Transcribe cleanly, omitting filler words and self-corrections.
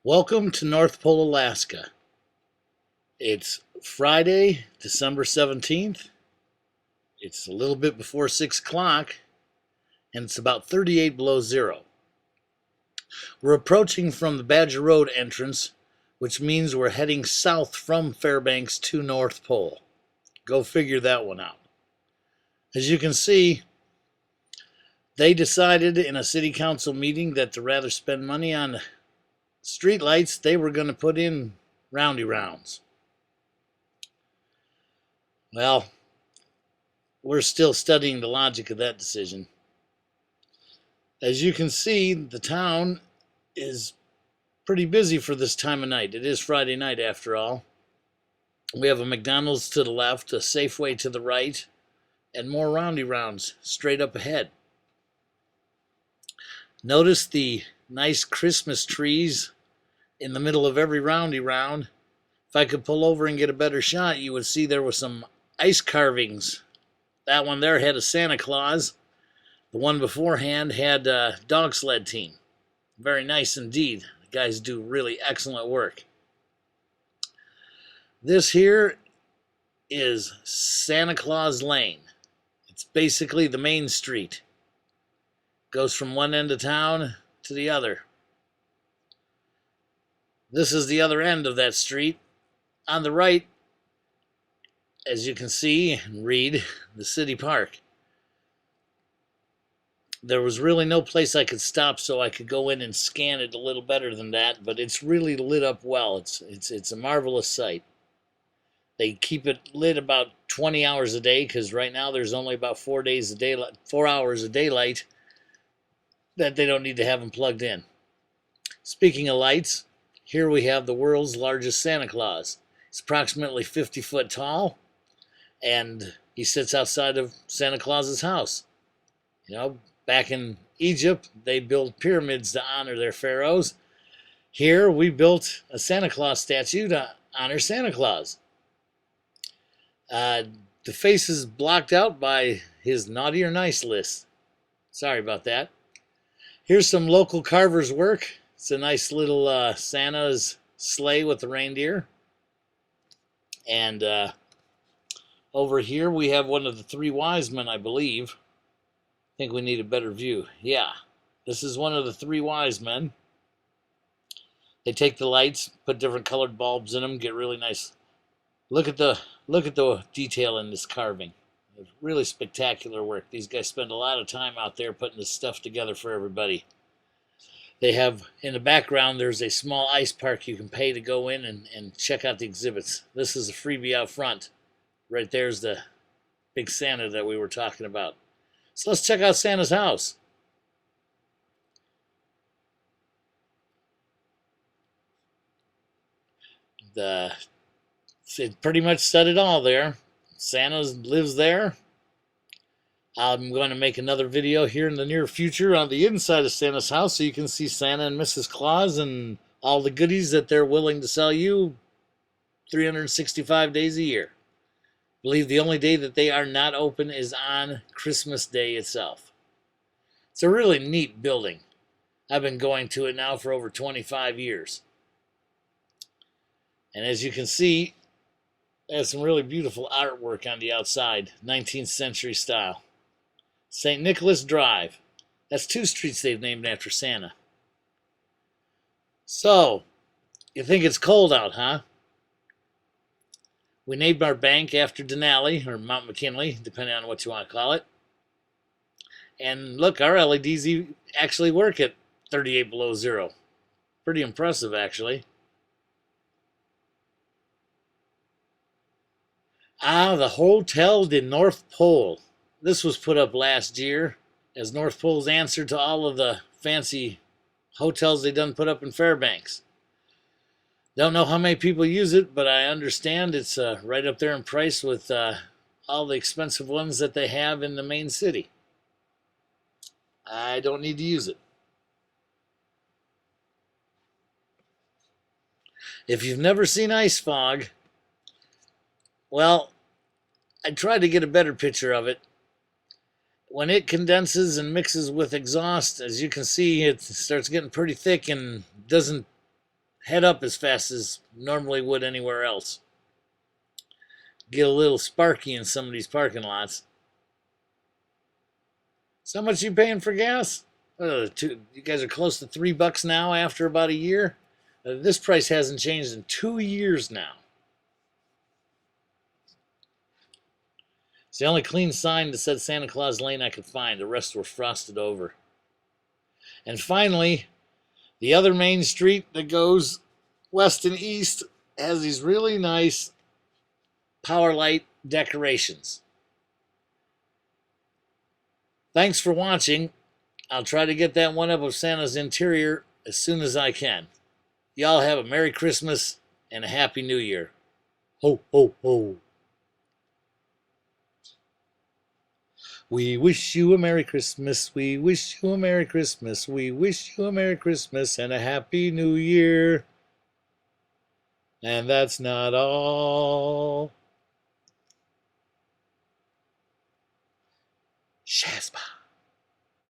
Welcome to North Pole, Alaska. It's Friday, December 17th. It's a little bit before 6 o'clock, and it's about 38 below zero. We're approaching from the Badger Road entrance, which means we're heading south from Fairbanks to North Pole. Go figure that one out. As you can see, they decided in a city council meeting that to rather spend money on street lights, they were going to put in roundy rounds. Well, we're still studying the logic of that decision. As you can see, the town is pretty busy for this time of night. It is Friday night after all. We have a McDonald's to the left, a Safeway to the right, and more roundy rounds straight up ahead. Notice the nice Christmas trees in the middle of every roundy round. If I could pull over and get a better shot, you would see there were some ice carvings. That one there had a Santa Claus. The one beforehand had a dog sled team. Very nice indeed. The guys do really excellent work. This here is Santa Claus Lane. It's basically the main street. Goes from one end of town to the other. This is the other end of that street. On the right, as you can see and read, the city park. There was really no place I could stop, so I could go in and scan it a little better than that, but it's really lit up well. It's a marvelous sight. They keep it lit about 20 hours a day, because right now there's only about 4 hours of daylight that they don't need to have them plugged in. Speaking of lights, here we have the world's largest Santa Claus. It's approximately 50 foot tall, and he sits outside of Santa Claus's house. You know, back in Egypt, they built pyramids to honor their pharaohs. Here, we built a Santa Claus statue to honor Santa Claus. The face is blocked out by his naughty or nice list. Sorry about that. Here's some local carver's work. It's a nice little Santa's sleigh with the reindeer. And over here we have one of the three wise men, I believe. I think we need a better view. Yeah, this is one of the three wise men. They take the lights, put different colored bulbs in them, get really nice. Look at the detail in this carving. It's really spectacular work. These guys spend a lot of time out there putting this stuff together for everybody. They have, in the background, there's a small ice park you can pay to go in and check out the exhibits. This is a freebie out front. Right there's the big Santa that we were talking about. So let's check out Santa's house. It pretty much said it all there. Santa lives there. I'm going to make another video here in the near future on the inside of Santa's house so you can see Santa and Mrs. Claus and all the goodies that they're willing to sell you 365 days a year. I believe the only day that they are not open is on Christmas Day itself. It's a really neat building. I've been going to it now for over 25 years. And as you can see, it has some really beautiful artwork on the outside, 19th century style. St. Nicholas Drive. That's 2 streets they've named after Santa. So, you think it's cold out, huh? We named our bank after Denali, or Mount McKinley, depending on what you want to call it. And look, our LEDs actually work at 38 below zero. Pretty impressive, actually. The Hotel de North Pole. This was put up last year as North Pole's answer to all of the fancy hotels they done put up in Fairbanks. Don't know how many people use it, but I understand it's right up there in price with all the expensive ones that they have in the main city. I don't need to use it. If you've never seen ice fog, well, I tried to get a better picture of it. When it condenses and mixes with exhaust, as you can see, it starts getting pretty thick and doesn't head up as fast as normally would anywhere else. Get a little sparky in some of these parking lots. So how much are you paying for gas? You guys are close to $3 now after about a year. This price hasn't changed in 2 years now. It's the only clean sign that said Santa Claus Lane I could find. The rest were frosted over. And finally, the other main street that goes west and east has these really nice power light decorations. Thanks for watching. I'll try to get that one up of Santa's interior as soon as I can. Y'all have a Merry Christmas and a Happy New Year. Ho, ho, ho. We wish you a Merry Christmas. We wish you a Merry Christmas. We wish you a Merry Christmas and a Happy New Year. And that's not all. Shazbah.